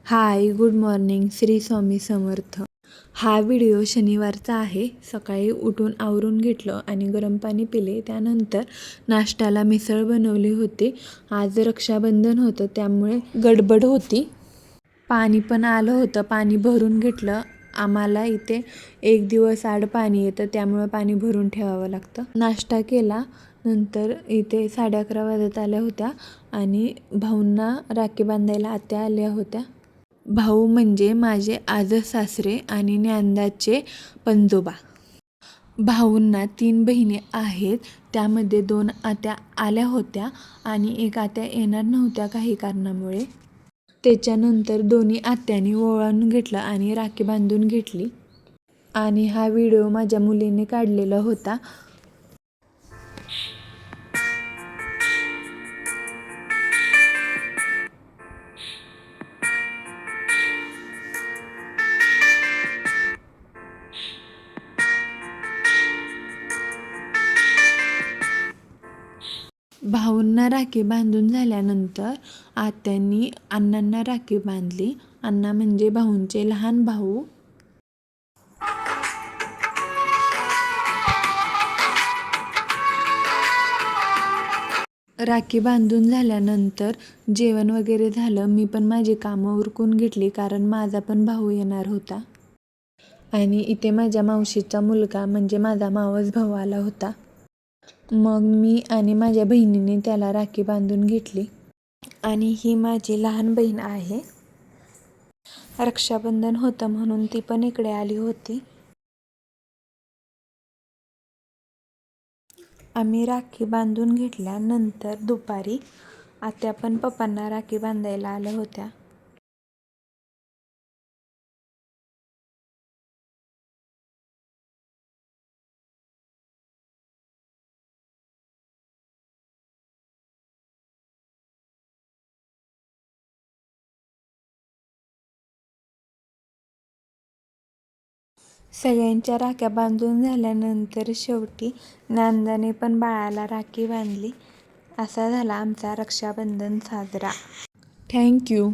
हाय, good morning. Shri Swami Samarth. हा video शनिवारचा आहे. सकाळी उठून आवरून घेतलं आणि गरम पाणी पिले. त्यानंतर नाश्त्याला मिसळ बनवली होती. आज रक्षाबंधन होतं त्यामुळे गडबड होती. पाणी पण आलं होतं, पाणी भरून घेतलं. आम्हाला इथे 1 दिवस आड पाणी येतं त्यामुळे पाणी भरून ठेवावं लागतं. नाश्ता केला. नंतर इथे 11:30 वाजत आल्या होत्या आणि भाऊंना राखी बांधायला आत्या आल्या होत्या. भाऊ म्हणजे माझे आजच सासरे आणि ज्ञानदाचे पणजोबा. भाऊंना 3 बहिणी आहेत. त्यामध्ये 2 आत्या आल्या होत्या आणि 1 आत्या येणार नव्हत्या काही कारणामुळे. त्याच्यानंतर दोन्ही आत्यांनी ओवाळून घेतलं आणि राखी बांधून घेतली. आणि हा व्हिडिओ माझ्या मुलीने काढलेला होता. भाऊंना राखी बांधून झाल्यानंतर आत्यांनी अण्णांना राखी बांधली. अण्णा म्हणजे भाऊंचे लहान भाऊ. राखी बांधून झाल्यानंतर जेवण वगैरे झालं. मी पण माझी कामं उरकून घेतली कारण माझा पण भाऊ येणार होता. आणि इथे माझ्या मावशीचा मुलगा म्हणजे माझा मावस भाऊ आला होता. मग मी आणि माझ्या बहिणीने त्याला राखी बांधून घेतली. आणि ही माझी लहान बहीण आहे. रक्षाबंधन होतं म्हणून ती पण इकडे आली होती. आम्ही राखी बांधून घेतल्यानंतर दुपारी आत्या पण पप्पांना राखी बांधायला आल्या होत्या. सगळ्यांच्या राख्या बांधून झाल्यानंतर शेवटी नंदाने पण बाळाला राखी बांधली. असा झाला आमचा रक्षाबंधन साजरा. थँक्यू.